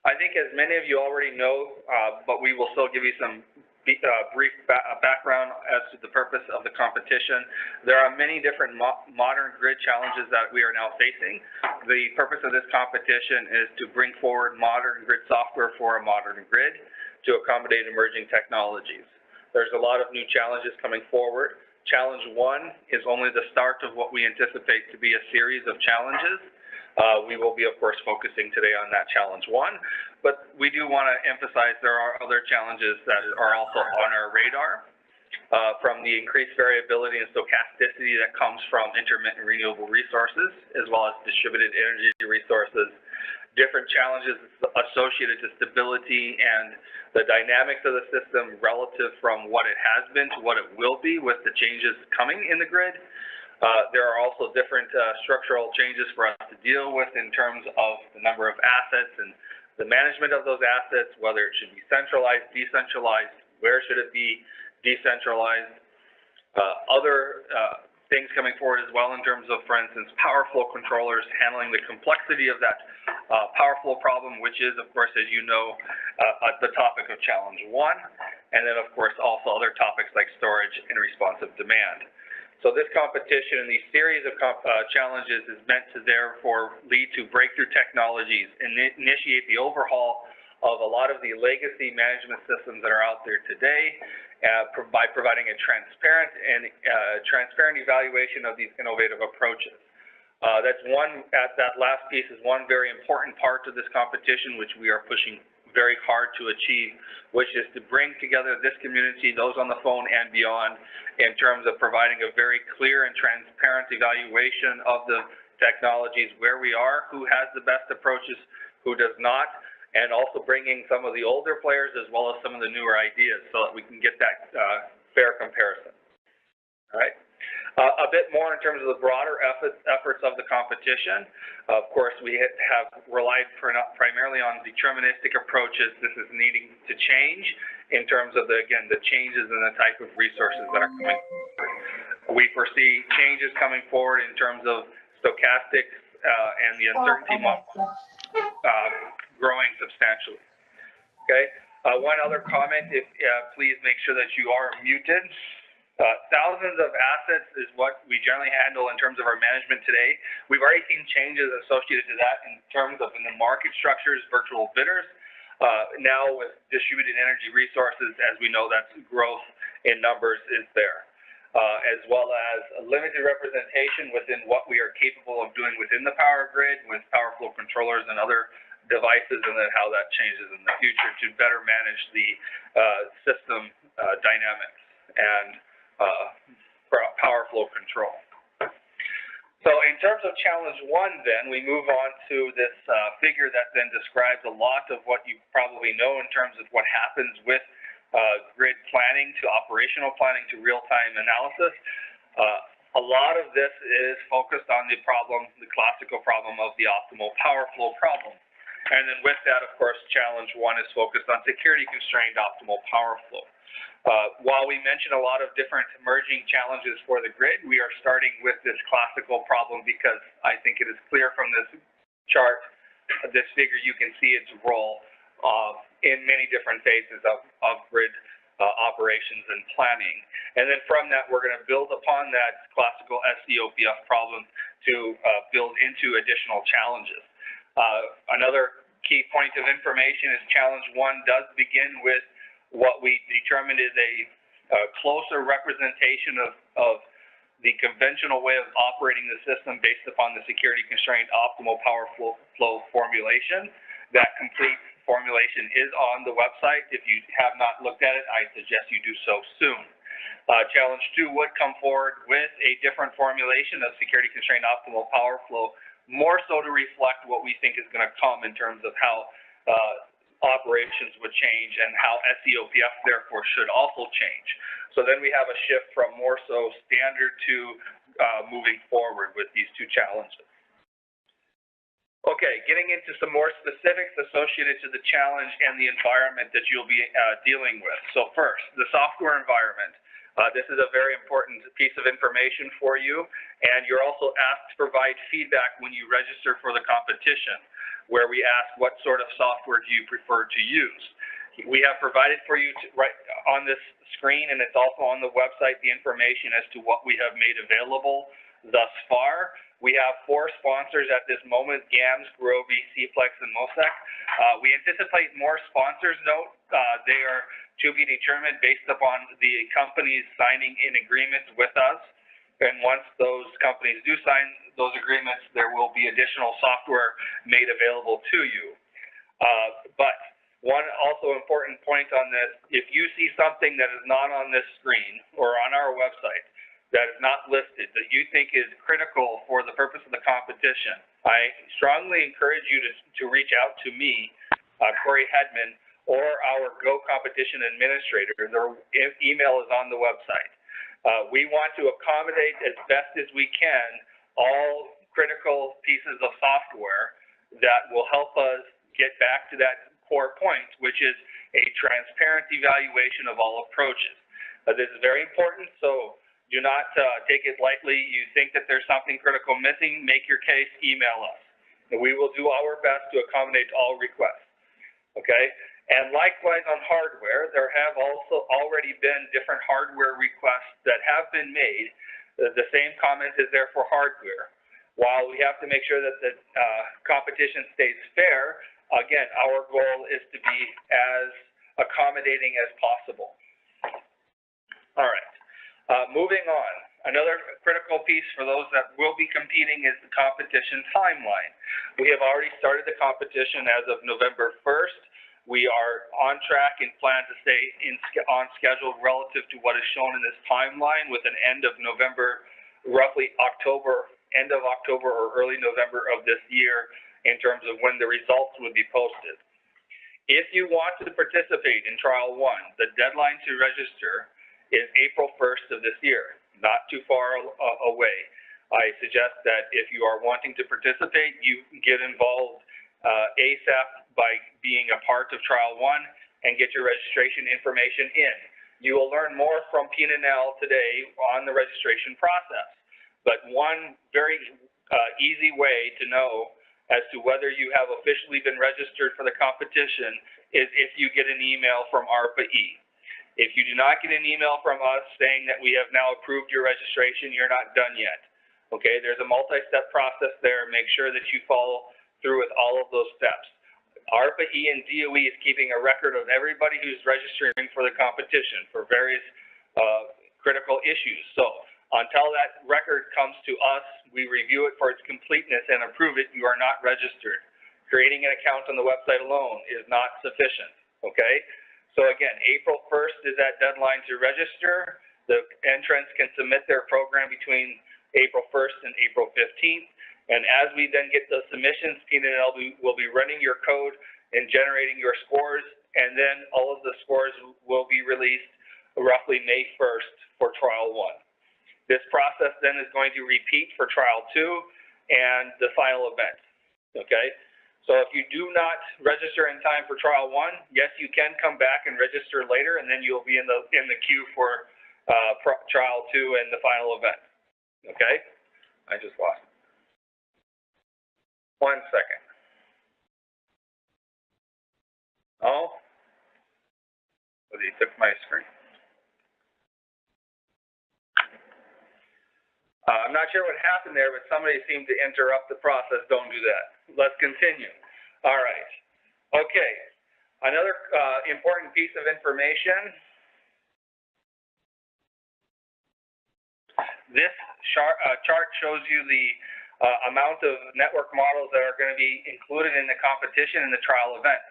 I think as many of you already know, but we will still give you some brief background as to the purpose of the competition. There are many different modern grid challenges that we are now facing. The purpose of this competition is to bring forward modern grid software for a modern grid to accommodate emerging technologies. There's a lot of new challenges coming forward. Challenge 1 is only the start of what we anticipate to be a series of challenges. We will be, of course, focusing today on that challenge 1, but we do want to emphasize there are other challenges that are also on our radar, from the increased variability and stochasticity that comes from intermittent renewable resources, as well as distributed energy resources, different challenges associated to stability and the dynamics of the system relative from what it has been to what it will be with the changes coming in the grid. There are also different structural changes for us to deal with in terms of the number of assets and the management of those assets, whether it should be centralized, decentralized, where should it be decentralized. Other things coming forward as well in terms of, for instance, power flow controllers handling the complexity of that power flow problem, which is, of course, as you know, the topic of challenge 1, and then, of course, also other topics like storage and responsive demand. So this competition and these series of challenges is meant to therefore lead to breakthrough technologies and initiate the overhaul of a lot of the legacy management systems that are out there today by providing a transparent evaluation of these innovative approaches. That last piece is one very important part of this competition, which we are pushing very hard to achieve, which is to bring together this community, those on the phone and beyond, in terms of providing a very clear and transparent evaluation of the technologies, where we are, who has the best approaches, who does not, and also bringing some of the older players as well as some of the newer ideas so that we can get that fair comparison. All right. A bit more in terms of the broader efforts of the competition. Of course, we have relied primarily on deterministic approaches. This is needing to change in terms of, the changes in the type of resources that are coming forward. We foresee changes coming forward in terms of stochastics and the uncertainty model growing substantially. Okay. One other comment, please make sure that you are muted. Thousands of assets is what we generally handle in terms of our management today. We've already seen changes associated to that in terms of in the market structures, virtual bidders. Now with distributed energy resources, as we know, that growth in numbers is there, as well as a limited representation within what we are capable of doing within the power grid with power flow controllers and other devices, and then how that changes in the future to better manage the system dynamics and power flow control. So in terms of challenge 1, then, we move on to this figure that then describes a lot of what you probably know in terms of what happens with grid planning to operational planning to real-time analysis. A lot of this is focused on the classical problem of the optimal power flow problem. And then with that, of course, challenge 1 is focused on security-constrained optimal power flow. While we mentioned a lot of different emerging challenges for the grid, we are starting with this classical problem because I think it is clear from this chart, this figure, you can see its role in many different phases of grid operations and planning. And then from that, we're going to build upon that classical SCOPF problem to build into additional challenges. Another key point of information is challenge 1 does begin with what we determined is a closer representation of the conventional way of operating the system based upon the security-constrained optimal power flow formulation. That complete formulation is on the website. If you have not looked at it, I suggest you do so soon. Challenge 2 would come forward with a different formulation of security-constrained optimal power flow, more so to reflect what we think is going to come in terms of how operations would change and how SCOPF therefore should also change. So then we have a shift from more so standard to moving forward with these two challenges. Okay, getting into some more specifics associated to the challenge and the environment that you'll be dealing with. So first, the software environment. This is a very important piece of information for you, and you're also asked to provide feedback when you register for the competition. where we ask what sort of software do you prefer to use. We have provided for you right on this screen, and it's also on the website, the information as to what we have made available thus far. We have 4 sponsors at this moment: GAMS, Groby, CPLEX, and MOSEC. We anticipate more sponsors, note. They are to be determined based upon the companies signing in agreements with us. And once those companies do sign those agreements, there will be additional software made available to you. But one also important point on this, if you see something that is not on this screen or on our website that is not listed, that you think is critical for the purpose of the competition, I strongly encourage you to reach out to me, Kory Hedman, or our Go Competition Administrator. Their email is on the website. We want to accommodate as best as we can all critical pieces of software that will help us get back to that core point, which is a transparent evaluation of all approaches. This is very important, so do not take it lightly. You think that there's something critical missing, make your case, email us. And we will do our best to accommodate all requests, okay? And likewise on hardware, there have also already been different hardware requests that have been made. The same comment is there for hardware. While we have to make sure that the competition stays fair, again, our goal is to be as accommodating as possible. All right, moving on. Another critical piece for those that will be competing is the competition timeline. We have already started the competition as of November 1st. We are on track and plan to stay on schedule relative to what is shown in this timeline, with an end of November, roughly October, end of October or early November of this year in terms of when the results would be posted. If you want to participate in Trial 1, the deadline to register is April 1st of this year, not too far away. I suggest that if you are wanting to participate, you get involved ASAP by being a part of Trial 1 and get your registration information in. You will learn more from PNNL today on the registration process, but one very easy way to know as to whether you have officially been registered for the competition is if you get an email from ARPA-E. If you do not get an email from us saying that we have now approved your registration, you're not done yet. Okay, there's a multi-step process there. Make sure that you follow through with all of those steps. ARPA-E and DOE is keeping a record of everybody who's registering for the competition for various critical issues. So until that record comes to us, we review it for its completeness and approve it, you are not registered. Creating an account on the website alone is not sufficient, okay? So again, April 1st is that deadline to register. The entrants can submit their program between April 1st and April 15th. And as we then get those submissions, PNNL will be running your code and generating your scores, and then all of the scores will be released roughly May 1st for Trial 1. This process then is going to repeat for Trial 2 and the final event, okay? So if you do not register in time for Trial 1, yes, you can come back and register later, and then you'll be in the queue for Trial 2 and the final event, okay? I just lost it. 1 second. Oh, he took my screen. I'm not sure what happened there, but somebody seemed to interrupt the process. Don't do that. Let's continue. All right. Okay. Another important piece of information. This chart shows you the amount of network models that are going to be included in the competition and the trial event.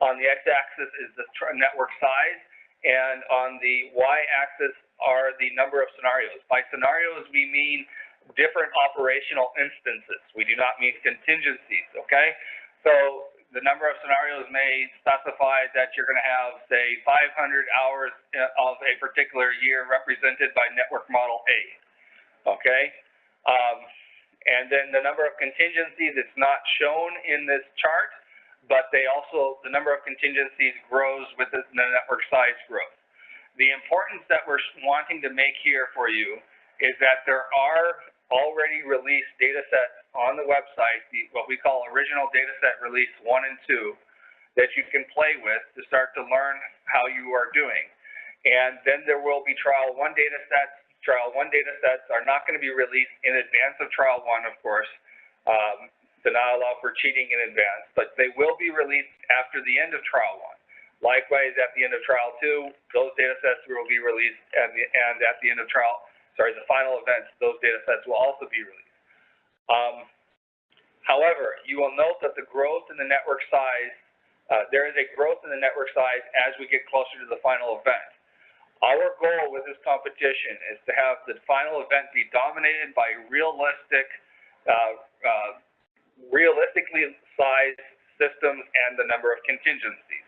On the x-axis is the network size, and on the y-axis are the number of scenarios. By scenarios, we mean different operational instances. We do not mean contingencies, okay? So the number of scenarios may specify that you're going to have, say, 500 hours of a particular year represented by network model A, okay? And then the number of contingencies, it's not shown in this chart, but the number of contingencies grows with the network size growth. The importance that we're wanting to make here for you is that there are already released data sets on the website, what we call original data set release 1 and 2, that you can play with to start to learn how you are doing. And then there will be trial 1 data sets. Trial 1 data sets are not going to be released in advance of trial 1, of course, to not allow for cheating in advance, but they will be released after the end of trial 1. Likewise, at the end of trial 2, those data sets will be released, and at the end of the final events, those data sets will also be released. However, you will note that the growth in the network size, there is a growth in the network size as we get closer to the final event. Our goal with this competition is to have the final event be dominated by realistically sized systems and the number of contingencies.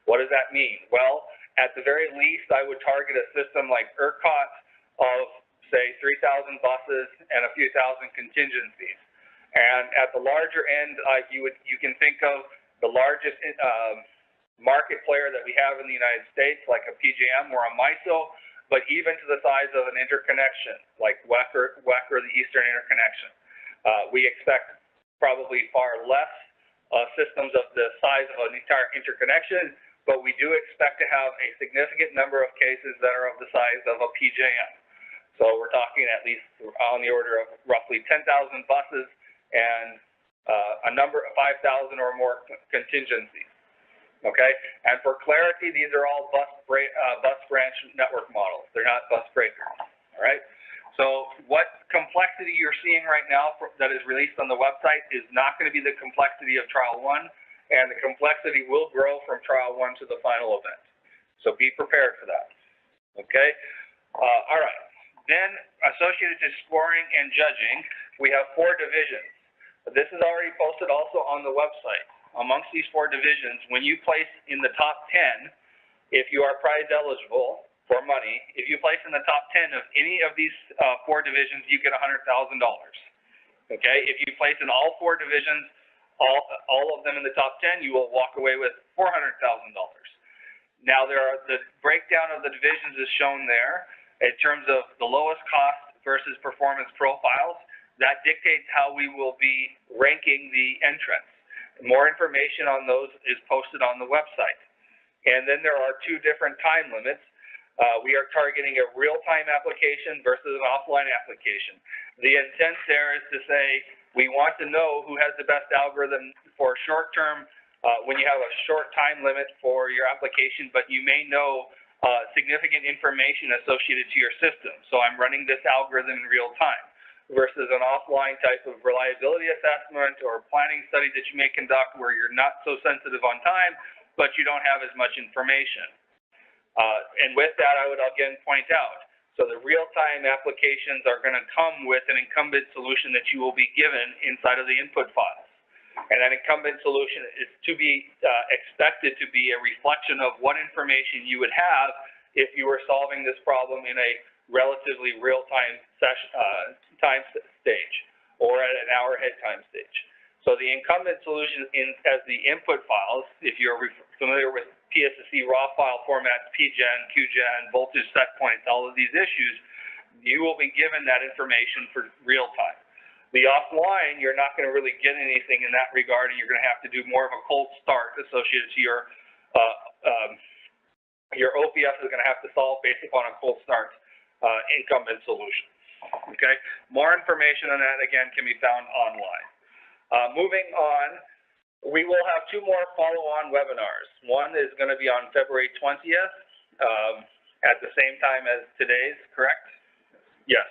What does that mean? Well, at the very least, I would target a system like ERCOT of, say, 3,000 buses and a few thousand contingencies. And at the larger end, you can think of the largest market player that we have in the United States, like a PJM or a MISO, but even to the size of an interconnection, like WEC or the Eastern Interconnection. We expect probably far less systems of the size of an entire interconnection, but we do expect to have a significant number of cases that are of the size of a PJM. So we're talking at least on the order of roughly 10,000 buses and a number of 5,000 or more contingencies. Okay, and for clarity, these are all bus branch network models. They're not bus breakers. All right. So what complexity you're seeing right now that is released on the website is not going to be the complexity of trial 1, and the complexity will grow from trial 1 to the final event. So be prepared for that. Okay. All right. Then associated to scoring and judging, we have 4 divisions. This is already posted also on the website. Amongst these 4 divisions, when you place in the top 10, if you are prize eligible for money, if you place in the top 10 of any of these 4 divisions, you get $100,000. Okay, if you place in all 4 divisions, all of them in the top 10, you will walk away with $400,000. Now the breakdown of the divisions is shown there in terms of the lowest cost versus performance profiles. That dictates how we will be ranking the entrants. More information on those is posted on the website. And then there are 2 different time limits. We are targeting a real-time application versus an offline application. The intent there is to say we want to know who has the best algorithm for short-term when you have a short time limit for your application, but you may know significant information associated to your system. So I'm running this algorithm in real time versus an offline type of reliability assessment or planning study that you may conduct where you're not so sensitive on time, but you don't have as much information. And with that, I would again point out, so the real-time applications are going to come with an incumbent solution that you will be given inside of the input files. And that incumbent solution is to be expected to be a reflection of what information you would have if you were solving this problem in a relatively real-time time stage or at an hour-ahead time stage. So the incumbent solution as the input files, if you're familiar with PSSC raw file formats, PGen, QGen, voltage set points, all of these issues, you will be given that information for real time. The offline, you're not going to really get anything in that regard, and you're going to have to do more of a cold start associated to your OPS is going to have to solve based upon a cold start incumbent solution. Okay, more information on that again can be found online. Moving on, we will have 2 more follow-on webinars. One is going to be on February 20th at the same time as today's, correct? Yes.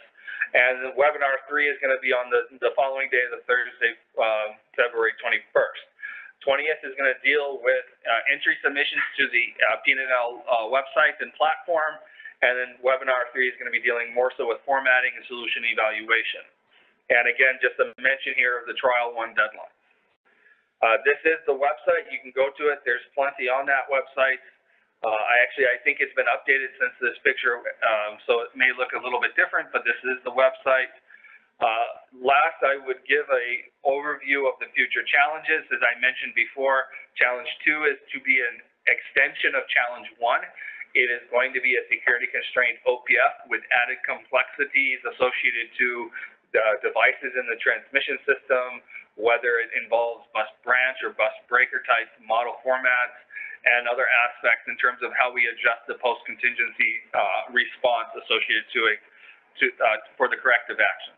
And webinar 3 is going to be on the following day, the Thursday, February 21st. 20th is going to deal with entry submissions to the PNNL website and platform. And then webinar 3 is going to be dealing more so with formatting and solution evaluation. And again, just a mention here of the trial 1 deadline. This is the website. You can go to it. There's plenty on that website. I think it's been updated since this picture, so it may look a little bit different, but this is the website. Last, I would give an overview of the future challenges. As I mentioned before, Challenge 2 is to be an extension of Challenge 1. It is going to be a security-constrained OPF with added complexities associated to devices in the transmission system, whether it involves bus branch or bus breaker type model formats, and other aspects in terms of how we adjust the post-contingency response associated for the corrective action.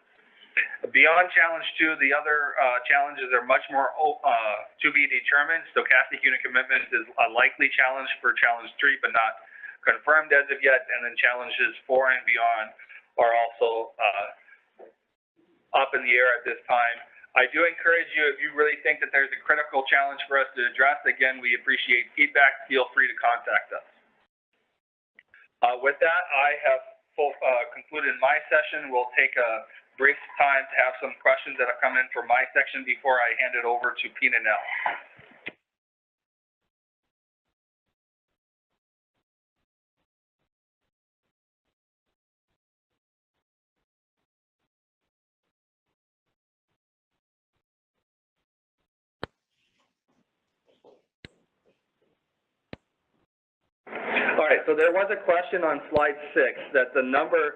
Beyond challenge 2, the other challenges are much more to be determined. Stochastic unit commitment is a likely challenge for challenge 3, but not confirmed as of yet. And then challenges 4 and beyond are also up in the air at this time. I do encourage you, if you really think that there's a critical challenge for us to address, again, we appreciate feedback. Feel free to contact us. With that, I have concluded my session. We'll take a brief time to have some questions that have come in for my section before I hand it over to PNNL. All right, so there was a question on slide 6 that the number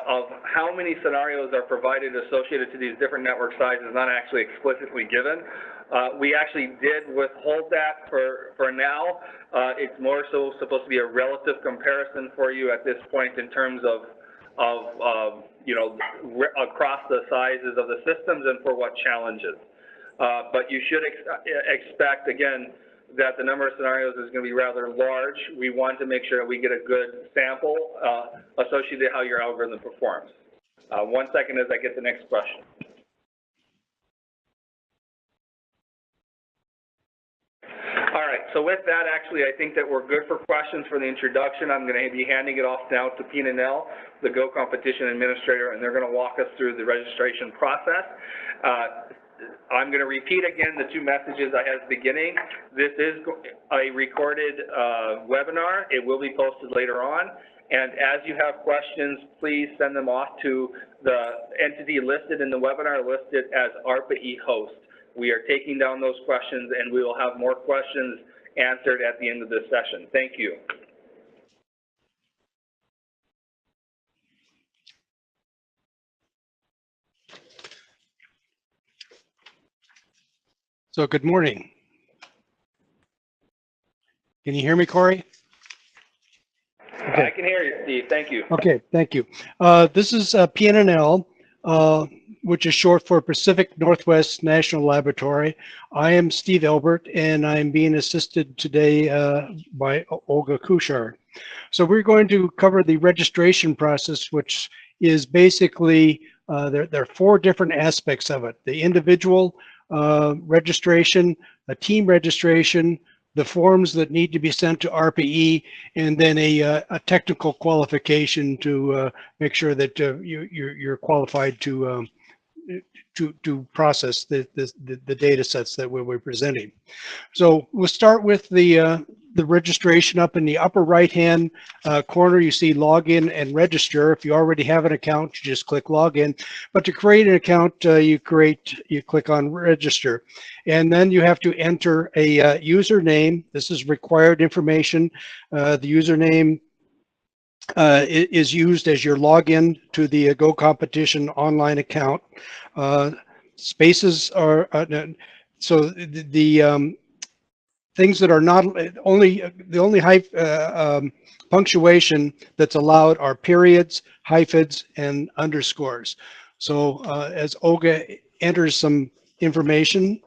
of how many scenarios are provided associated to these different network sizes is not actually explicitly given. We actually did withhold that for now. It's more so supposed to be a relative comparison for you at this point in terms of you know, across the sizes of the systems and for what challenges. But you should expect, again, that the number of scenarios is going to be rather large. We want to make sure that we get a good sample associated with how your algorithm performs. 1 second as I get the next question. All right, so with that, actually, I think that we're good for questions for the introduction. I'm going to be handing it off now to PNNL, the Go competition administrator, and they're going to walk us through the registration process. I'm going to repeat again the 2 messages I had at the beginning. This is a recorded webinar. It will be posted later on. And as you have questions, please send them off to the entity listed in the webinar, listed as ARPA-E host. We are taking down those questions, and we will have more questions answered at the end of this session. Thank you. So good morning. Can you hear me, Kory? Okay. I can hear you, Steve. Thank you. Okay, thank you. This is PNNL, which is short for Pacific Northwest National Laboratory. I am Steve Elbert, and I'm being assisted today by Olga Kushar. So we're going to cover the registration process, which is basically, there are 4 different aspects of it. The individual registration, a team registration, the forms that need to be sent to ARPA-E, and then a technical qualification to make sure that you're qualified to process the data sets that we're presenting. So we'll start with the registration. Up in the upper right-hand corner, you see login and register. If you already have an account, you just click login. But to create an account, you click on register. And then you have to enter a username. This is required information. The username is used as your login to the Go competition online account. Spaces are so the things that are not the only punctuation that's allowed are periods, hyphens, and underscores. So as Olga enters some information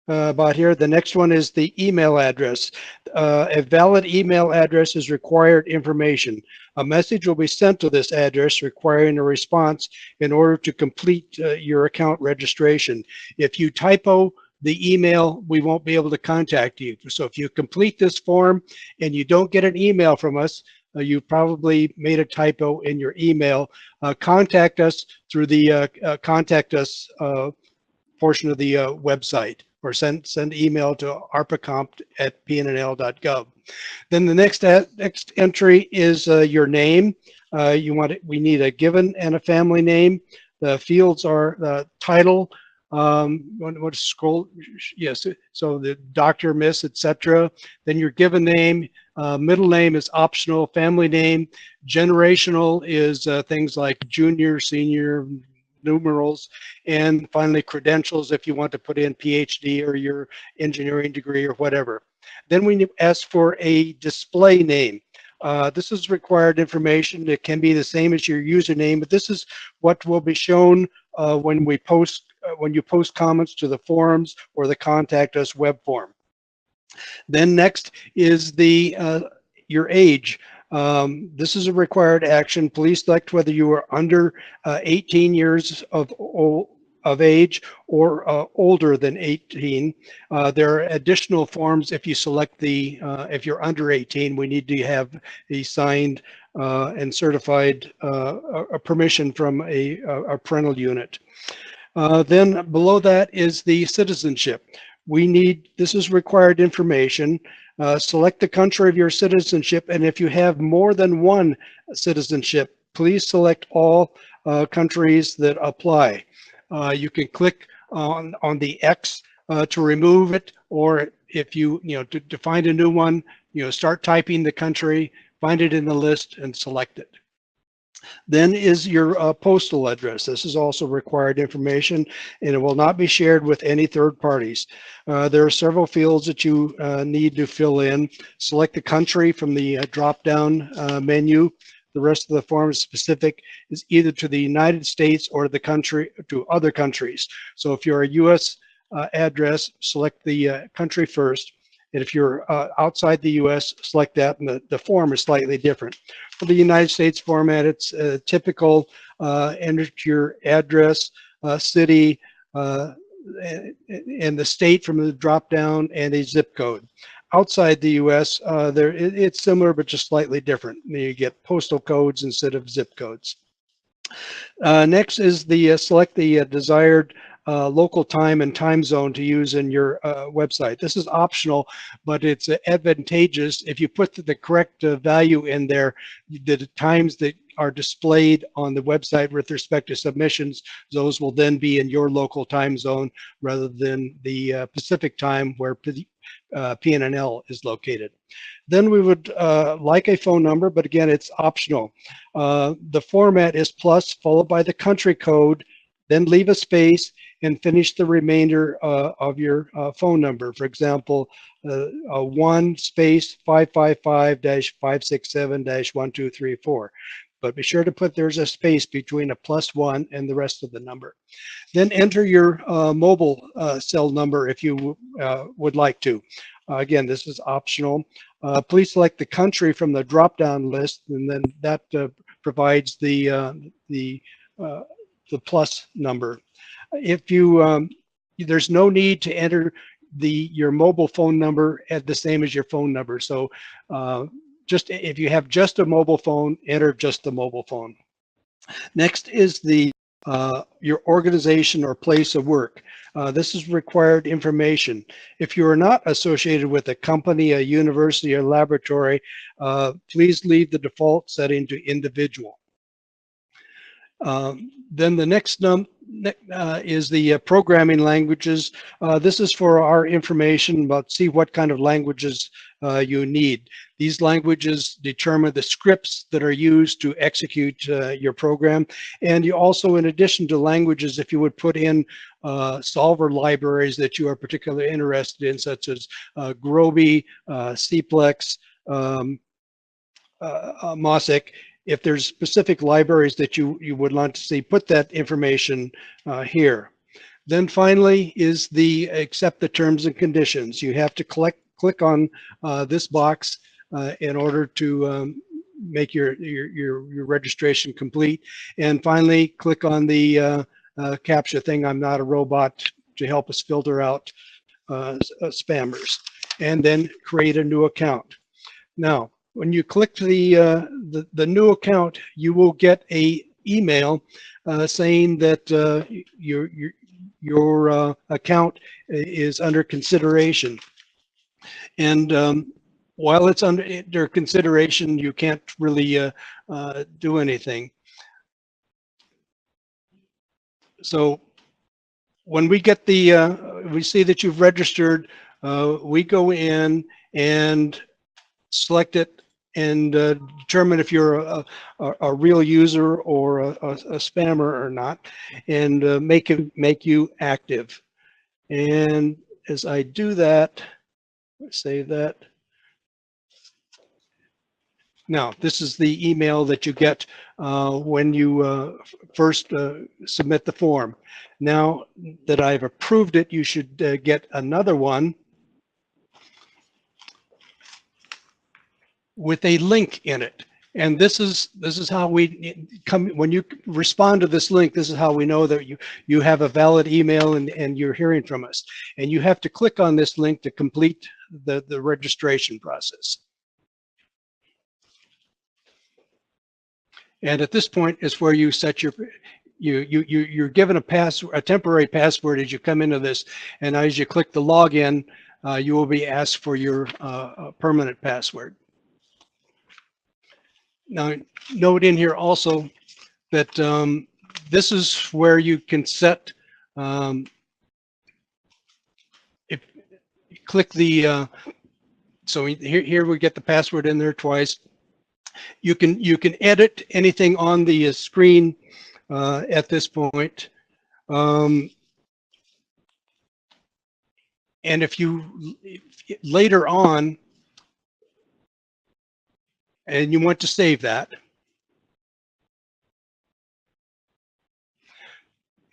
about here, the next one is the email address. A valid email address is required information. A message will be sent to this address requiring a response in order to complete your account registration. If you typo the email, we won't be able to contact you. So if you complete this form and you don't get an email from us, you probably made a typo in your email. Contact us through the contact us portion of the website, or send email to arpacomp@pnnl.gov. Then the next entry is your name. We need a given and a family name. The fields are the title. What scroll? Yes. So the doctor, miss, etc. Then your given name. Middle name is optional. Family name. Generational is things like junior, senior, numerals, and finally credentials if you want to put in PhD or your engineering degree or whatever. Then we ask for a display name. This is required information. It can be the same as your username, but this is what will be shown when we post when you post comments to the forums or the contact us web form. Then next is the your age. This is a required action. Please select whether you are under 18 years of age or older than 18. There are additional forms if you select the, if you're under 18, we need to have a signed and certified a permission from a parental unit. Then below that is the citizenship. We need, this is required information. Select the country of your citizenship, and if you have more than one citizenship, please select all countries that apply. You can click on the X to remove it, or if you to find a new one, start typing the country, find it in the list, and select it. Then is your postal address. This is also required information, and it will not be shared with any third parties. There are several fields that you need to fill in. Select the country from the drop-down menu. The rest of the form is specific, is either to the United States or the country to other countries. So if you're a U.S. Address, select the country first. And if you're outside the U.S., select that, and the form is slightly different. For the United States format, it's typical, enter your address, city, and the state from the drop-down, and a zip code. Outside the U.S., it's similar, but just slightly different. You get postal codes instead of zip codes. Next is the select the desired local time and time zone to use in your website. This is optional, but it's advantageous if you put the correct value in there. The times that are displayed on the website with respect to submissions, those will then be in your local time zone rather than the Pacific time where PNNL is located. Then we would like a phone number, but again, it's optional. The format is plus followed by the country code, then leave a space and finish the remainder of your phone number. For example, 1 space 555-567-1234. But be sure to put there's a space between a +1 and the rest of the number. Then enter your mobile cell number if you would like to. Again, this is optional. Please select the country from the drop-down list, and then that provides the plus number. If you there's no need to enter your mobile phone number at the same as your phone number. So just if you have just a mobile phone, enter just the mobile phone. Next is the your organization or place of work. This is required information. If you are not associated with a company, a university, or laboratory, please leave the default setting to individual. Then the next is the programming languages. This is for our information about see what kind of languages you need. These languages determine the scripts that are used to execute your program. And you also, in addition to languages, if you would put in solver libraries that you are particularly interested in, such as Groby, Cplex, Mosic. If there's specific libraries that you would want to see, put that information here. Then finally is the accept the terms and conditions. You have to click on this box in order to make your registration complete. And finally, click on the CAPTCHA thing, I'm not a robot, to help us filter out spammers. And then create a new account. Now, when you click the new account, you will get a email saying that your account is under consideration. And while it's under consideration, you can't really do anything. So when we get we see that you've registered, we go in and select it and determine if you're a real user or a spammer or not, and make you active. And as I do that, save that. Now, this is the email that you get when you first submit the form. Now that I've approved it, you should get another one with a link in it. And this is how we come, when you respond to this link, this is how we know that you have a valid email and you're hearing from us. And you have to click on this link to complete the registration process. And at this point is where you set you're given a temporary password as you come into this, and as you click the login, you will be asked for your permanent password. Now, note in here also that this is where you can set, if you click the, so here we get the password in there twice. You can edit anything on the screen at this point. And if later on, and you want to save that.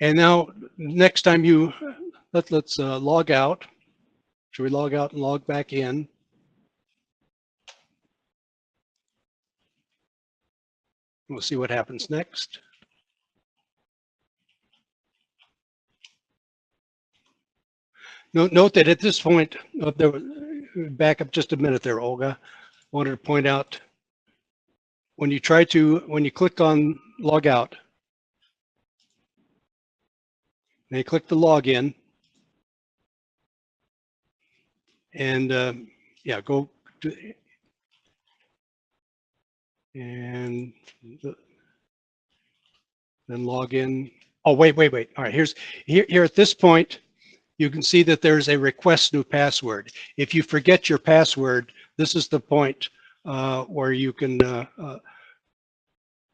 And now next time let's log out. Should we log out and log back in? We'll see what happens next. Note that at this point, back up just a minute there, Olga. I wanted to point out when you click on log out, and you click the login, and yeah, go to, and then log in. Oh, wait. All right, here at this point, you can see that there's a request new password. If you forget your password, this is the point where you can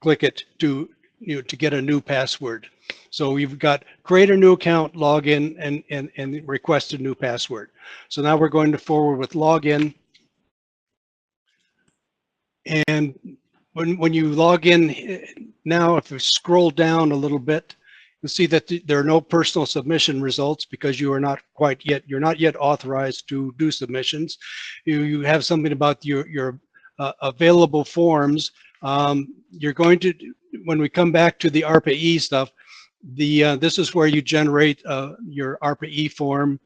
click it to get a new password. So you've got create a new account, log in, and request a new password. So now we're going to forward with login. And when you log in now, if you scroll down a little bit, you'll see that there are no personal submission results because you're not yet authorized to do submissions. You have something about your available forms. You're going to, when we come back to the ARPA-E stuff, this is where you generate your ARPA-E form.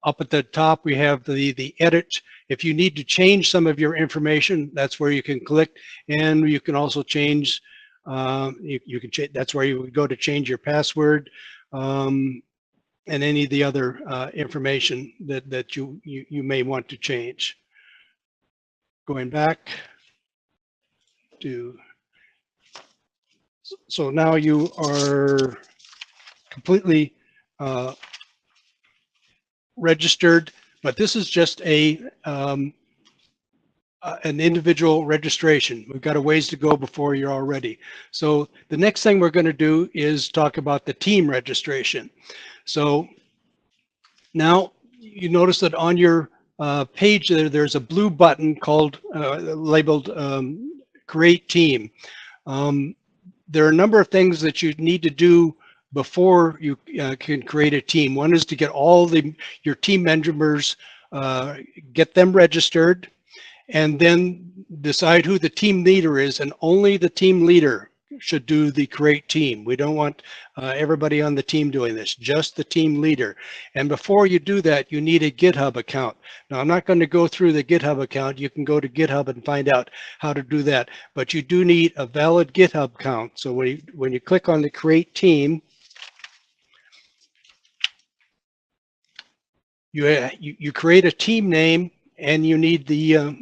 Up at the top, we have the edit. If you need to change some of your information, that's where you can click, and you can also change. You can change. That's where you would go to change your password, and any of the other information that you may want to change. Going back to, so now you are completely registered, but this is just an individual registration. We've got a ways to go before you're all ready. So the next thing we're going to do is talk about the team registration. So now you notice that on your page there's a blue button called labeled Create Team. There are a number of things that you need to do before you can create a team. One is to get all your team members, get them registered, and then decide who the team leader is, and only the team leader should do the create team. We don't want everybody on the team doing this, just the team leader. And before you do that, you need a GitHub account. Now, I'm not going to go through the GitHub account. You can go to GitHub and find out how to do that, but you do need a valid GitHub account. So when you click on the create team, you create a team name, and you need the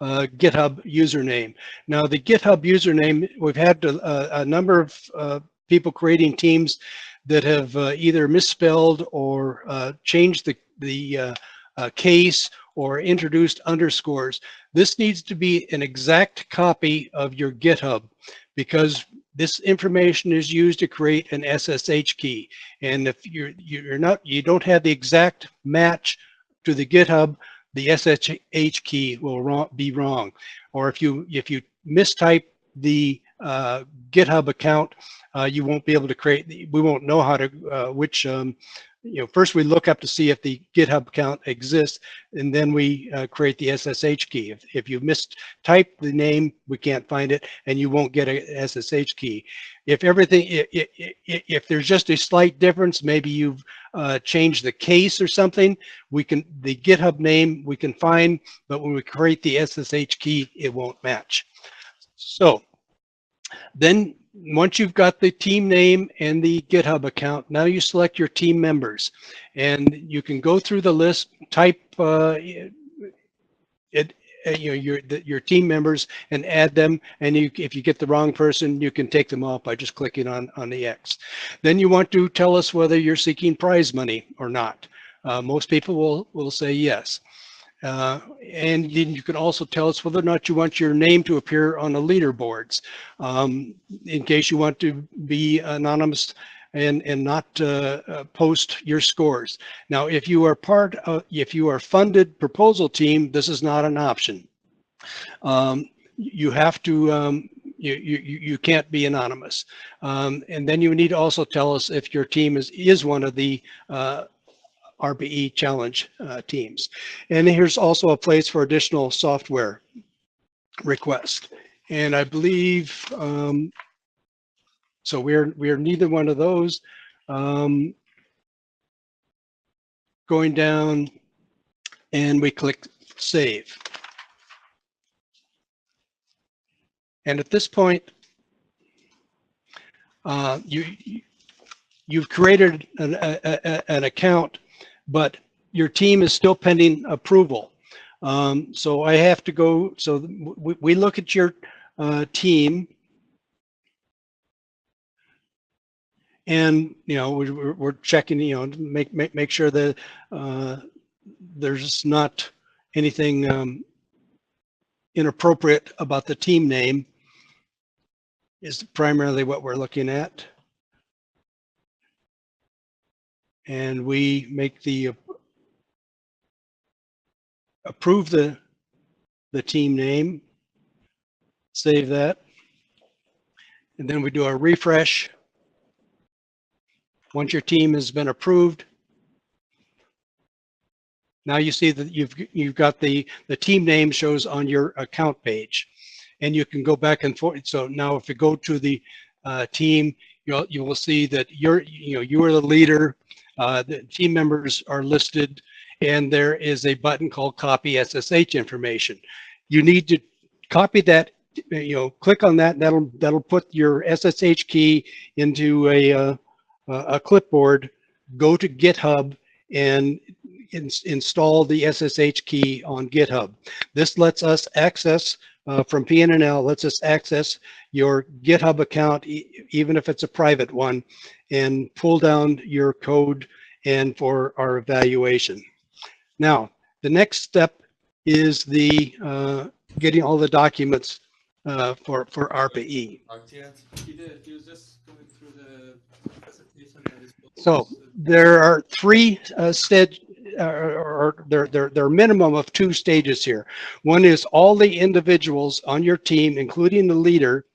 GitHub username. Now, the GitHub username, we've had a number of people creating teams that have either misspelled or changed the case, or introduced underscores. This needs to be an exact copy of your GitHub, because this information is used to create an SSH key. And if you don't have the exact match to the GitHub, the SSH key will be wrong. Or if you mistype the GitHub account, you won't be able to create. We won't know how to first we look up to see if the GitHub account exists, and then we create the SSH key. If you mistype the name, we can't find it, and you won't get a SSH key. If if there's just a slight difference, maybe you've changed the case or something, the GitHub name we can find, but when we create the SSH key, it won't match. So then once you've got the team name and the GitHub account, now you select your team members, and you can go through the list, type your team members and add them. And if you get the wrong person, you can take them off by just clicking on the X. Then you want to tell us whether you're seeking prize money or not. Most people will say yes. And then you can also tell us whether or not you want your name to appear on the leaderboards, in case you want to be anonymous and not post your scores. Now, if you are funded proposal team, this is not an option. You have to, you can't be anonymous. And then you need to also tell us if your team is one of the ARPA-E challenge teams. And here's also a place for additional software request. And I believe, so we're neither one of those. Going down and we click save. And at this point, you've created an account, but your team is still pending approval. So I have to go, so we look at your team, and we're checking, to make sure that there's not anything inappropriate about the team name, is primarily what we're looking at. And we make the approve the team name, save that, and then we do a refresh. Once your team has been approved, now you see that you've got the team name shows on your account page, and you can go back and forth. So now if you go to the team, you will see that you are the leader. The team members are listed, and there is a button called copy SSH information. You need to copy that, click on that, and that'll put your SSH key into a clipboard. Go to GitHub and install the SSH key on GitHub. This lets us access, from PNNL, lets us access your GitHub account, even if it's a private one, and pull down your code and for our evaluation. Now, the next step is the getting all the documents for ARPA-E. He was just going through the presentation that is. So there are three there are a minimum of 2 stages here. One is all the individuals on your team, including the leader,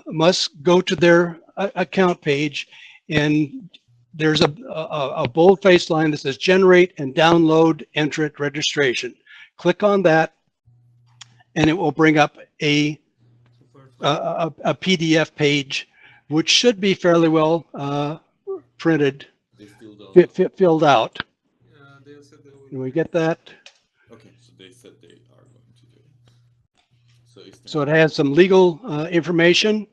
must go to their account page, and there's a bold-faced line that says generate and download entrant registration. Click on that, and it will bring up a PDF page, which should be fairly well printed, filled out. They said they would. Can we get that? Okay, so they said they are going to do it. So it has some legal information,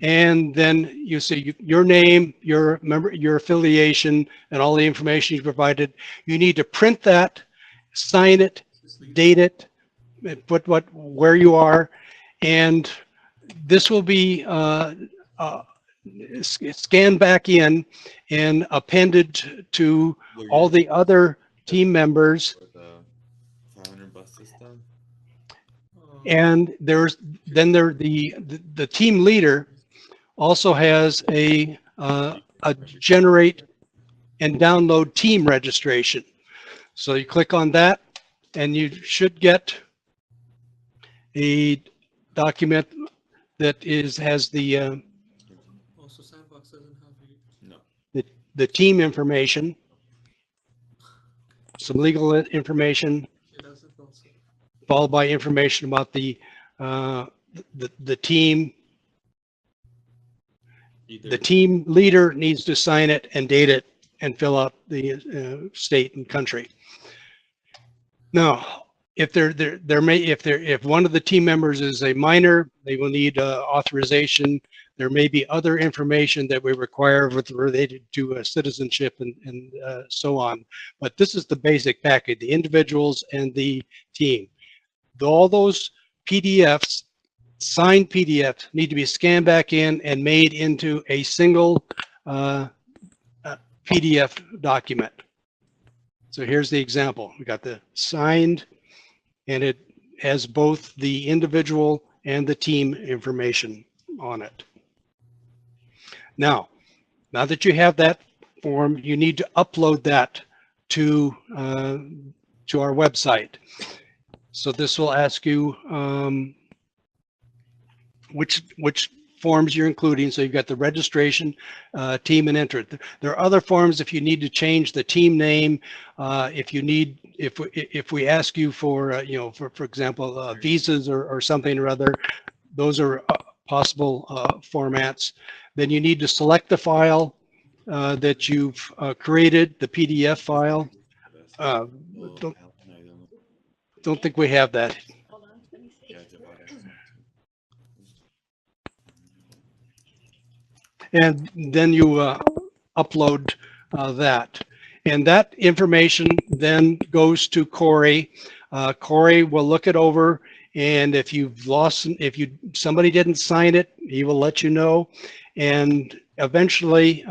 and then you see your name, your affiliation, and all the information you provided. You need to print that, sign it, date it, put where you are, and this will be scanned back in and appended to all the other team members, For the 500 bus system. and the team leader also has a generate and download team registration. So you click on that, and you should get a document that has the Also, Sandbox doesn't have No. the team information, some legal information, it doesn't also. followed by information about the team. Either The team leader needs to sign it and date it and fill out the state and country. Now, if if one of the team members is a minor, they will need authorization. There may be other information that we require related to citizenship and so on. But this is the basic package: the individuals and the team. All those PDFs, signed PDFs, need to be scanned back in and made into a single PDF document. So here's the example. We got the signed, and it has both the individual and the team information on it. Now that you have that form, you need to upload that to our website. So this will ask you which forms you're including. So you've got the registration, team, and entrant. There are other forms if you need to change the team name. If we ask you for for example visas or something or other, those are possible formats. Then you need to select the file that you've created, the PDF file. Don't think we have that. And then you upload that. And that information then goes to Kory. Kory will look it over, and if somebody didn't sign it, he will let you know. And eventually,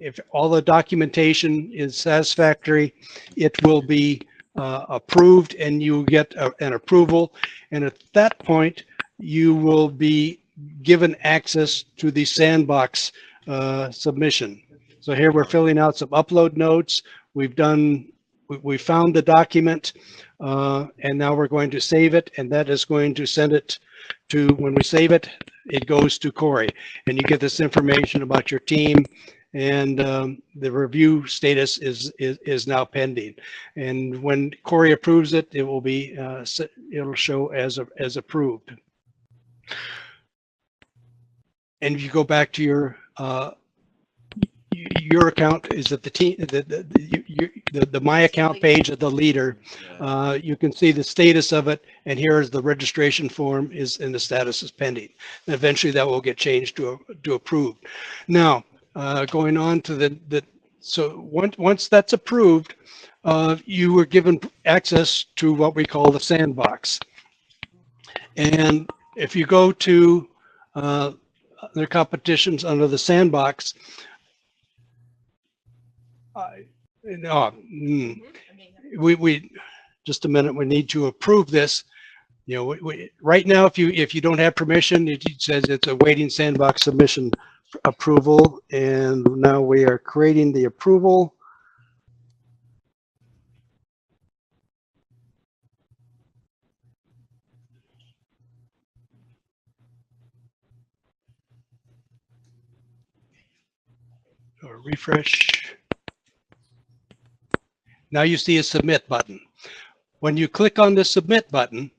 if all the documentation is satisfactory, it will be approved, and you get an approval. And at that point, you will be given access to the sandbox submission. So here we're filling out some upload notes. We found the document, and now we're going to save it, and that is going to send it to, when we save it, it goes to Kory, and you get this information about your team, and the review status is now pending. And when Kory approves it, it will be it'll show as approved. And if you go back to your account is at the team, the My Account page of the leader. You can see the status of it, and here is the registration form and the status is pending. And eventually that will get changed to approved. Now, going on to so once that's approved, you were given access to what we call the sandbox. And if you go to their competitions under the sandbox, we just a minute, we need to approve this. Right now, if you don't have permission, it says it's awaiting sandbox submission approval, and now we are creating the approval. Refresh. Now you see a submit button. When you click on the submit button,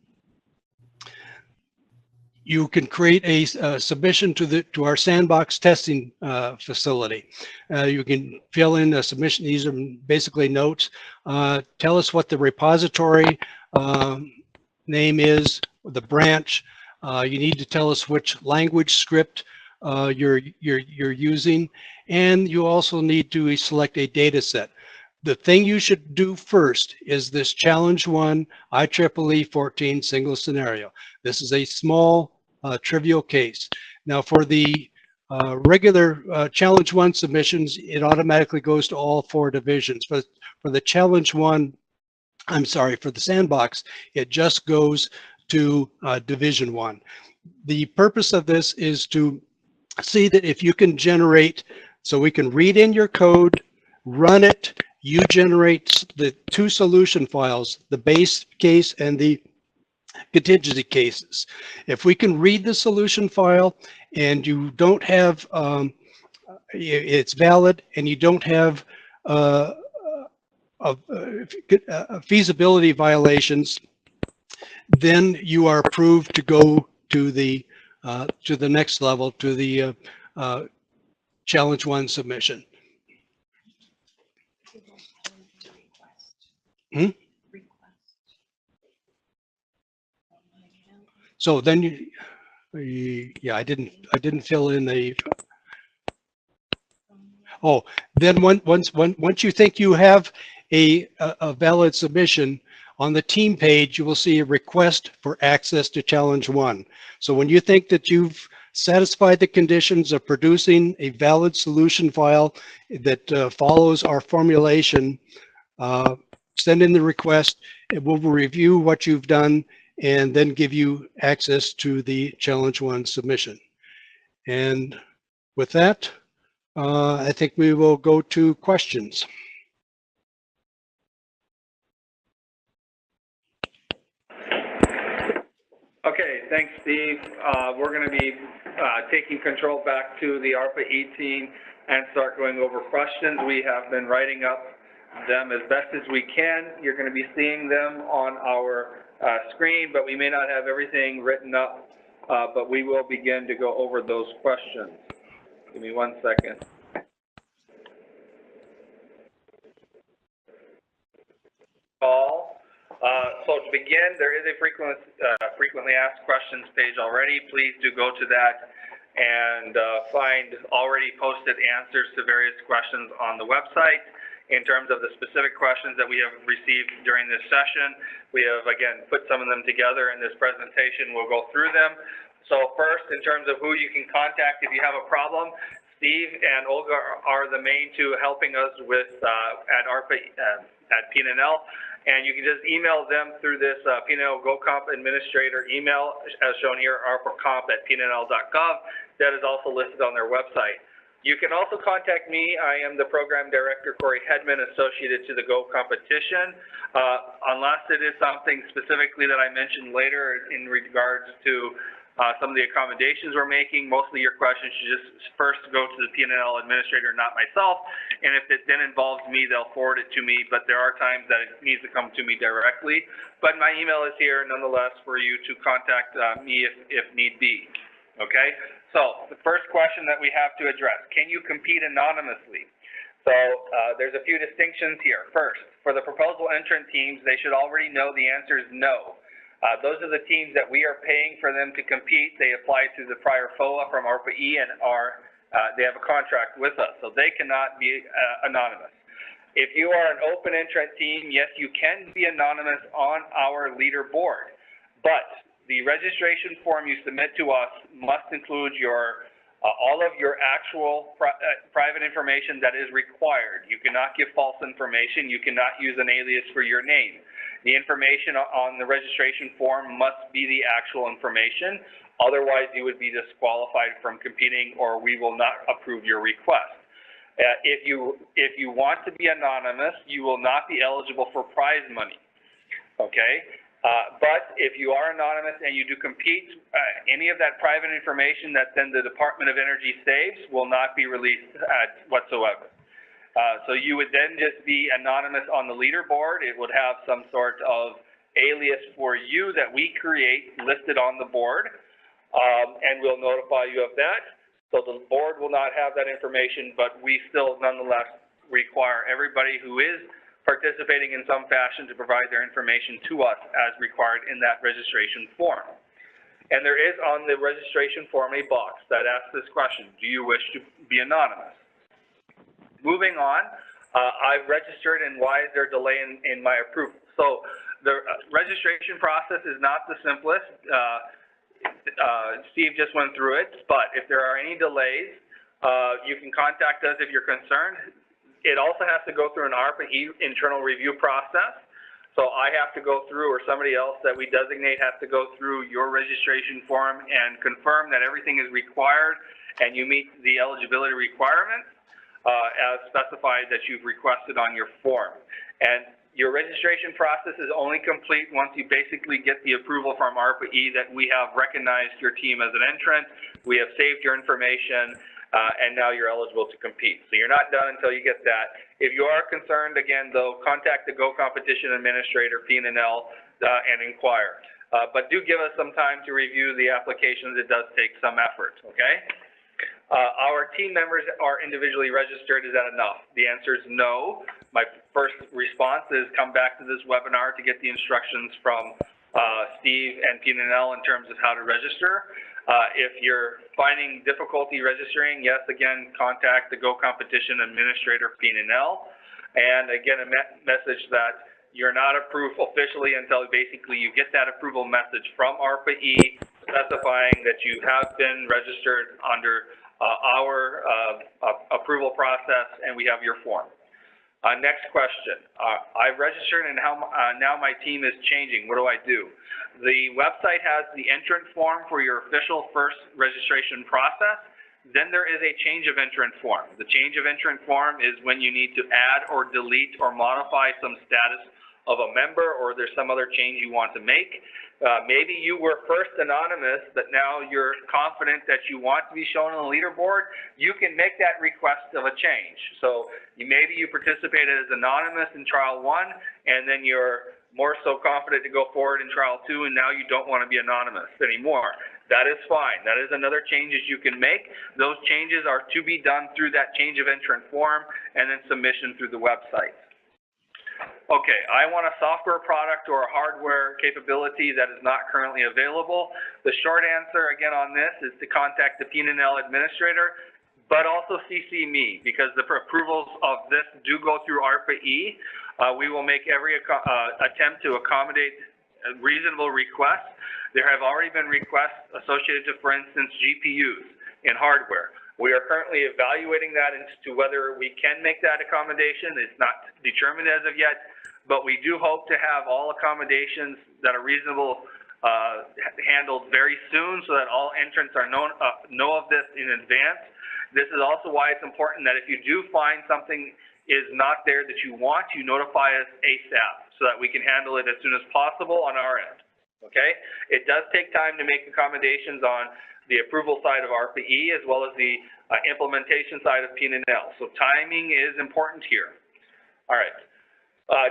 you can create a submission to our sandbox testing facility. You can fill in a submission. These are basically notes. Tell us what the repository name is, the branch. You need to tell us which language script you're using, and you also need to select a data set. The thing you should do first is this challenge 1 IEEE 14 single scenario. This is a small trivial case. Now for the Regular Challenge 1 submissions, it automatically goes to all 4 divisions. But for the Challenge 1, I'm sorry, for the sandbox, it just goes to Division 1. The purpose of this is to see that if you can generate, so we can read in your code, run it, you generate the 2 solution files, the base case and the contingency cases. If we can read the solution file and you don't have, it's valid and you don't have feasibility violations, then you are approved to go to the next level, to the Challenge 1 submission. Hmm? So then yeah, I didn't fill in the. Oh, then once you think you have a valid submission, on the team page, you will see a request for access to Challenge 1. So when you think that you've satisfied the conditions of producing a valid solution file that follows our formulation, send in the request, and we'll review what you've done and then give you access to the Challenge 1 submission. And with that, I think we will go to questions. Okay, thanks, Steve. We're going to be taking control back to the ARPA-E team and start going over questions. We have been writing up them as best as we can. You're going to be seeing them on our screen, but we may not have everything written up, but we will begin to go over those questions. Give me 1 second. So to begin, there is a frequently asked questions page already. Please do go to that and find already posted answers to various questions on the website. In terms of the specific questions that we have received during this session, we have, again, put some of them together in this presentation. We'll go through them. So first, in terms of who you can contact if you have a problem, Steve and Olga are the main two helping us with at PNNL. And you can just email them through this PNNL GoComp administrator email, as shown here, arpacomp@pnnl.gov. That is also listed on their website. You can also contact me. I am the program director, Kory Hedman, associated to the Go competition. Unless it is something specifically that I mentioned later in regards to some of the accommodations we're making, mostly your questions should just first go to the PNNL administrator, not myself. And if it then involves me, they'll forward it to me. But there are times that it needs to come to me directly. But my email is here, nonetheless, for you to contact me if need be. Okay? So the first question that we have to address, can you compete anonymously? So there's a few distinctions here. First, for the proposal entrant teams, they should already know the answer is no. Those are the teams that we are paying for them to compete. They apply to the prior FOA from ARPA-E and they have a contract with us, so they cannot be anonymous. If you are an open entrant team, yes, you can be anonymous on our leaderboard, but the registration form you submit to us must include your all of your actual private information that is required. You cannot give false information. You cannot use an alias for your name. The information on the registration form must be the actual information. Otherwise, you would be disqualified from competing, or we will not approve your request. If you want to be anonymous, you will not be eligible for prize money. Okay? But if you are anonymous and you do compete, any of that private information that then the Department of Energy saves will not be released whatsoever. So you would then just be anonymous on the leaderboard. It would have some sort of alias for you that we create listed on the board, and we'll notify you of that. So the board will not have that information, but we still nonetheless require everybody who is participating in some fashion to provide their information to us as required in that registration form. And there is on the registration form a box that asks this question: do you wish to be anonymous? Moving on, I've registered, and why is there a delay in my approval? So the registration process is not the simplest. Steve just went through it, but if there are any delays, you can contact us if you're concerned. It also has to go through an ARPA-E internal review process. So I have to go through, or somebody else that we designate has to go through your registration form and confirm that everything is required and you meet the eligibility requirements as specified that you've requested on your form. And your registration process is only complete once you basically get the approval from ARPA-E that we have recognized your team as an entrant, we have saved your information, and now you're eligible to compete. So you're not done until you get that. If you are concerned, again, though, contact the Go Competition Administrator, PNNL, and inquire. But do give us some time to review the applications. It does take some effort, okay? Our team members are individually registered. Is that enough? The answer is no. My first response is come back to this webinar to get the instructions from Steve and PNNL in terms of how to register. If you're finding difficulty registering, yes, again, contact the Go Competition Administrator, PNNL. And again, a message that you're not approved officially until basically you get that approval message from ARPA-E specifying that you have been registered under our approval process and we have your form. Next question. I've registered and now my team is changing. What do I do? The website has the entrant form for your official first registration process. Then there is a change of entrant form. The change of entrant form is when you need to add or delete or modify some status of a member, or there's some other change you want to make. Maybe you were first anonymous, but now you're confident that you want to be shown on the leaderboard. You can make that request of a change. So maybe you participated as anonymous in trial 1, and then you're more so confident to go forward in trial 2, and now you don't want to be anonymous anymore. That is fine. That is another changes you can make. Those changes are to be done through that change of entrant form and then submission through the website. Okay, I want a software product or a hardware capability that is not currently available. The short answer, again, on this is to contact the PNNL administrator, but also CC me, because the approvals of this do go through ARPA-E. We will make every attempt to accommodate reasonable requests. There have already been requests associated to, for instance, GPUs in hardware. We are currently evaluating that as to whether we can make that accommodation. It's not determined as of yet, but we do hope to have all accommodations that are reasonable handled very soon so that all entrants are know of this in advance. This is also why it's important that if you do find something is not there that you want, you notify us ASAP so that we can handle it as soon as possible on our end, okay? It does take time to make accommodations on the approval side of ARPA-E as well as the implementation side of PNNL. So timing is important here. All right.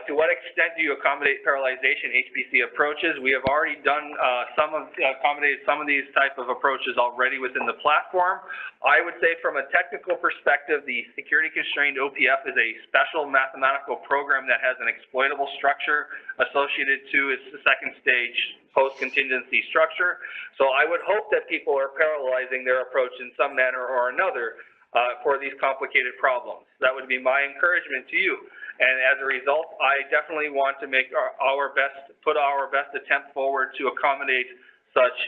To what extent do you accommodate parallelization HPC approaches? We have already done accommodated some of these type of approaches already within the platform. I would say from a technical perspective, the security constrained OPF is a special mathematical program that has an exploitable structure associated to its second stage post-contingency structure. So I would hope that people are parallelizing their approach in some manner or another for these complicated problems. That would be my encouragement to you. And as a result, I definitely want to make put our best attempt forward to accommodate such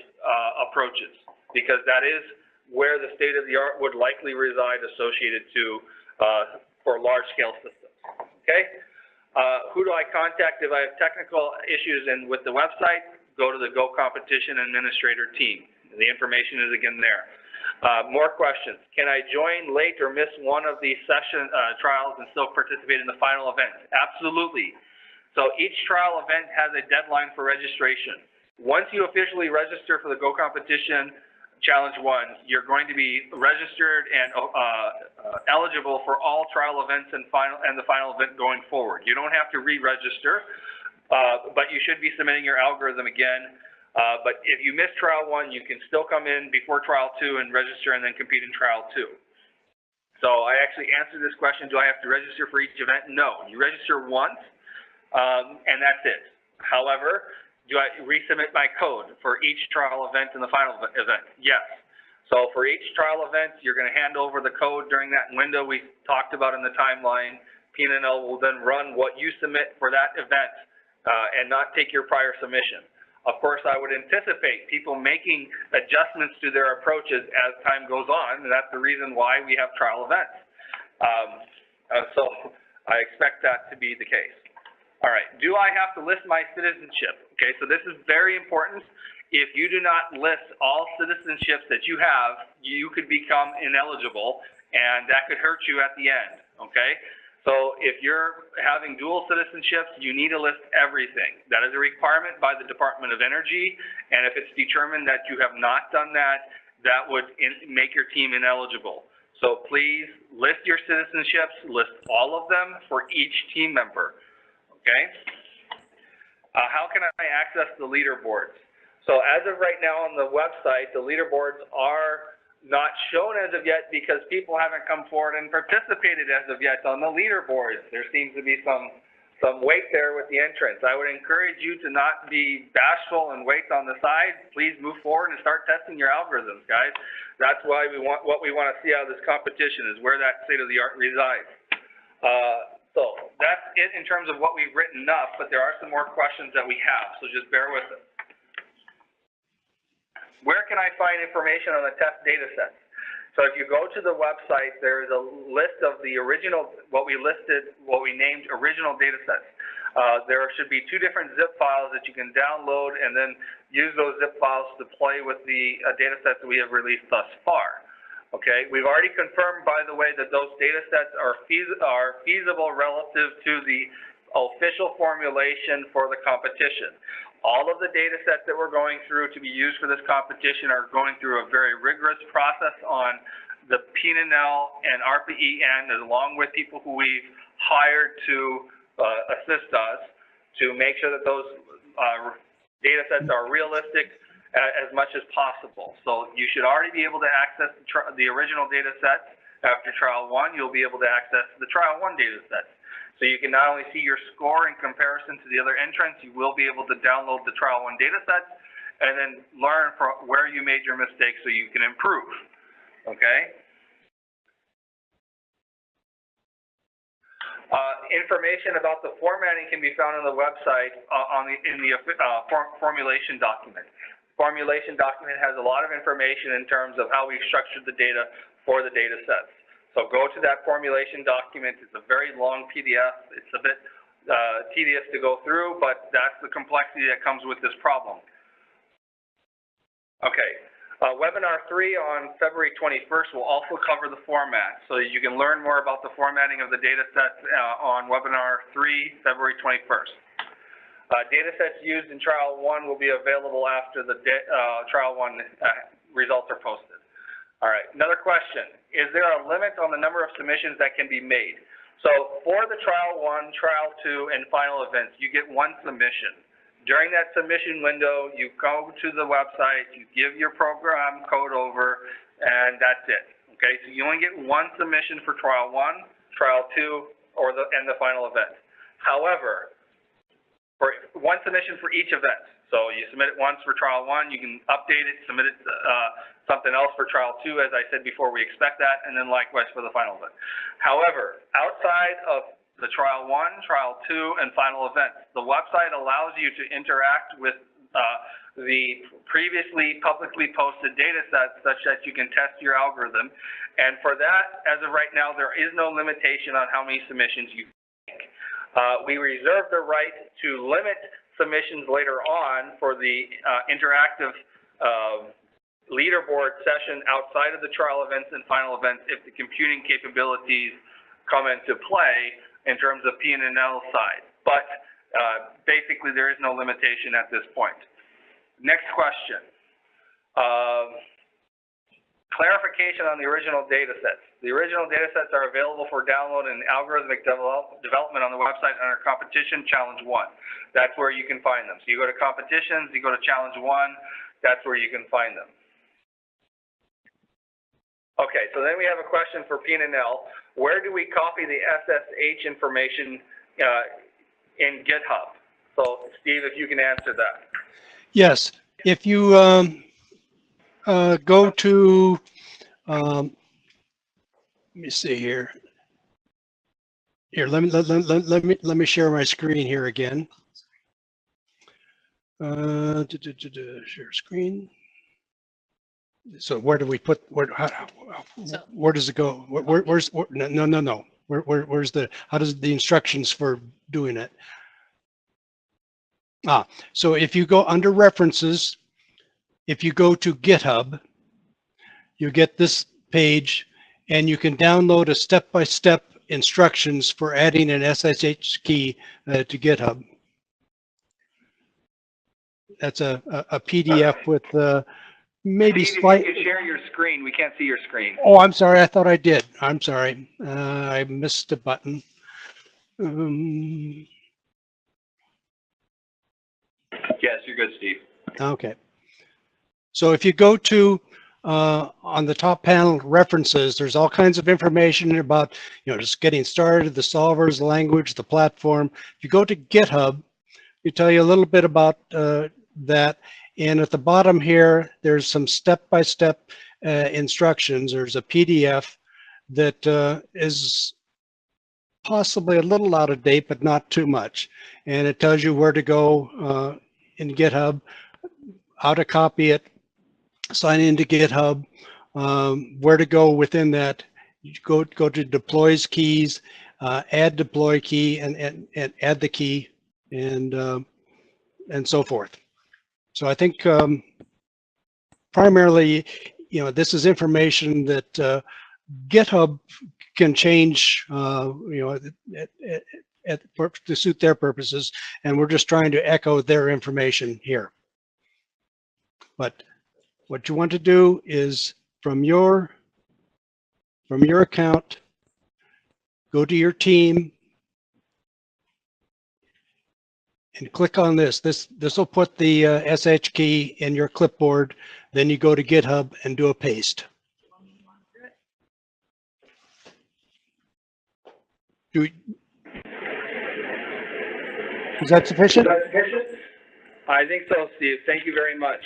approaches, because that is where the state of the art would likely reside associated to for large scale systems. Okay? Who do I contact if I have technical issues with the website? Go to the Go Competition Administrator team. The information is again there. More questions. Can I join late or miss one of these trials and still participate in the final event? Absolutely. So each trial event has a deadline for registration. Once you officially register for the Go Competition Challenge 1, you're going to be registered and eligible for all trial events and the final event going forward. You don't have to re-register, but you should be submitting your algorithm again. But if you miss trial 1, you can still come in before trial 2 and register and then compete in trial 2. So I actually answered this question, do I have to register for each event? No, you register once, and that's it. However, do I resubmit my code for each trial event and the final event? Yes. So for each trial event, you're going to hand over the code during that window we talked about in the timeline. PNNL will then run what you submit for that event and not take your prior submission. Of course, I would anticipate people making adjustments to their approaches as time goes on, and that's the reason why we have trial events. So I expect that to be the case. All right, do I have to list my citizenship? Okay, so this is very important. If you do not list all citizenships that you have, you could become ineligible, and that could hurt you at the end, okay? So if you're having dual citizenships, you need to list everything. That is a requirement by the Department of Energy, and if it's determined that you have not done that, that would make your team ineligible. So please list your citizenships, list all of them for each team member, okay? How can I access the leaderboards? So as of right now on the website, the leaderboards are not shown as of yet because people haven't come forward and participated as of yet on the leaderboards. There seems to be some weight there with the entrants. I would encourage you to not be bashful and wait on the side. Please move forward and start testing your algorithms, guys. That's why what we want to see out of this competition is where that state of the art resides. So that's it in terms of what we've written up, but there are some more questions that we have, so just bear with us. Where can I find information on the test data sets? So if you go to the website, there is a list of the original, what we named original data sets. There should be 2 different zip files that you can download and then use those zip files to play with the data sets that we have released thus far. Okay, we've already confirmed, by the way, that those data sets are feasible relative to the official formulation for the competition. All of the data sets that we're going through to be used for this competition are going through a very rigorous process on the PNNL and ARPA-E end, along with people who we've hired to assist us to make sure that those data sets are realistic as much as possible. So you should already be able to access the original data sets. After trial 1, you'll be able to access the trial 1 data sets. So you can not only see your score in comparison to the other entrants, you will be able to download the trial 1 data sets and then learn from where you made your mistakes so you can improve, okay? Information about the formatting can be found on the website in the formulation document. Formulation document has a lot of information in terms of how we've structured the data for the data sets. So go to that formulation document. It's a very long PDF. It's a bit tedious to go through, but that's the complexity that comes with this problem. Okay, webinar 3 on February 21st will also cover the format. So you can learn more about the formatting of the data sets on webinar 3, February 21st. Data sets used in trial 1 will be available after the trial 1 results are posted. All right, another question. Is there a limit on the number of submissions that can be made? So for the trial 1, trial 2, and final events, you get 1 submission. During that submission window, you go to the website, you give your program code over, and that's it. Okay, so you only get 1 submission for trial 1, trial 2, and the final event. However, for 1 submission for each event. So you submit it once for trial 1, you can update it, submit it something else for trial 2, as I said before, we expect that, and then likewise for the final event. However, outside of the trial 1, trial 2, and final event, the website allows you to interact with the previously publicly posted data sets such that you can test your algorithm. And for that, as of right now, there is no limitation on how many submissions you make. We reserve the right to limit submissions later on for the interactive leaderboard session outside of the trial events and final events if the computing capabilities come into play in terms of PNNL side. But basically, there is no limitation at this point. Next question. Clarification on the original data sets. The original data sets are available for download and algorithmic development on the website under competition challenge 1. That's where you can find them. So you go to competitions, you go to challenge 1, that's where you can find them. Okay, so then we have a question for PNNL. Where do we copy the SSH information in GitHub? So Steve, if you can answer that. Yes, if you go to, let me see here. Here, let me share my screen here again. Share screen. So where do we put, So- where does it go? Where's, no. Where's the, how does the instructions for doing it? So if you go under references, if you go to GitHub, you get this page and you can download a step-by-step instructions for adding an SSH key to GitHub. That's a PDF with maybe Steve, slight. if you could share your screen, we can't see your screen. Oh, I'm sorry. I thought I did. I'm sorry. I missed a button. Yes, you're good, Steve. Okay. So if you go to on the top panel references, there's all kinds of information about, just getting started, the solvers, the language, the platform. If you go to GitHub, you tell you a little bit about that. And at the bottom here, there's some step-by-step instructions. There's a PDF that is possibly a little out of date, but not too much. And it tells you where to go in GitHub, how to copy it, sign into GitHub, where to go within that. You go to deploys keys, add deploy key, and add the key, and so forth. So I think primarily, this is information that GitHub can change, to suit their purposes, and we're just trying to echo their information here. But what you want to do is from your account, go to your team and click on this. This will put the SH key in your clipboard. Then you go to GitHub and do a paste. Is that sufficient? I think so, Steve. Thank you very much.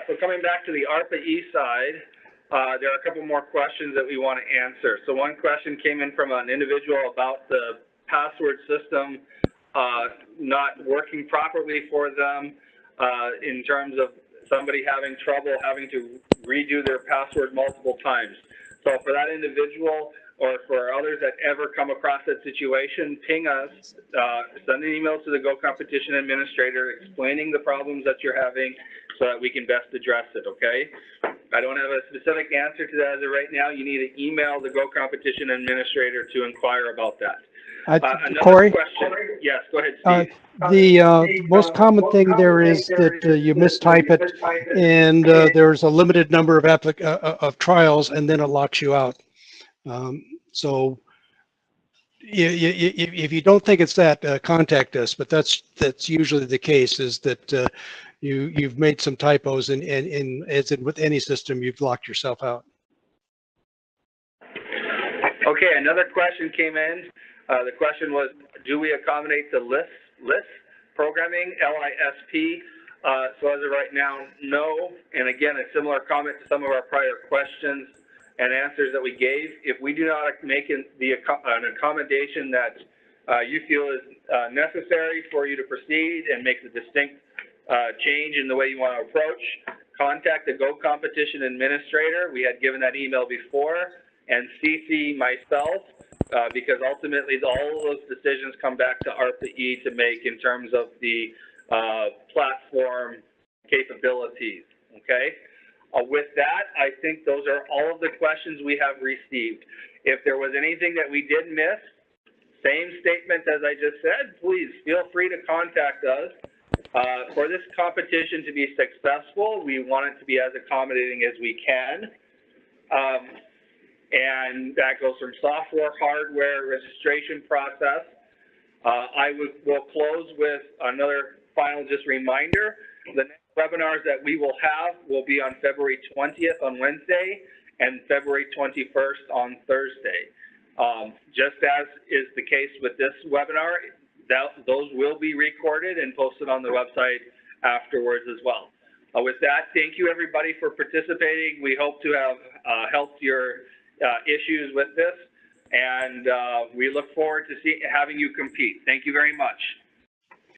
So coming back to the ARPA-E side, there are a couple more questions that we want to answer. So one question came in from an individual about the password system not working properly for them in terms of somebody having trouble having to redo their password multiple times. So for that individual, or for others that ever come across that situation, ping us, send an email to the Go Competition Administrator explaining the problems that you're having so that we can best address it, okay? I don't have a specific answer to that as of right now. You need to email the Go Competition Administrator to inquire about that. Kory? Question. Yes, go ahead, Steve. The most common thing there is that you mistype it, and there's a limited number of trials, and then it locks you out. So if you don't think it's that, contact us. But that's usually the case, is that you've made some typos, and as in with any system, you've locked yourself out. Okay, another question came in. The question was, do we accommodate the LISP programming, LISP? So as of right now, no. And again, a similar comment to some of our prior questions and answers that we gave. If we do not make an accommodation that you feel is necessary for you to proceed and makes a distinct change in the way you want to approach, contact the Go Competition Administrator. We had given that email before, and CC myself, because ultimately all of those decisions come back to ARPA-E to make in terms of the platform capabilities, okay? With that, I think those are all of the questions we have received. If there was anything that we did miss, same statement as I just said, please feel free to contact us. For this competition to be successful, we want it to be as accommodating as we can. And that goes from software, hardware, registration process. We'll close with another final just reminder. The next webinars that we will have will be on February 20th on Wednesday and February 21st on Thursday. Just as is the case with this webinar, those will be recorded and posted on the website afterwards as well. With that, thank you everybody for participating. We hope to have helped your issues with this, and we look forward to having you compete. Thank you very much.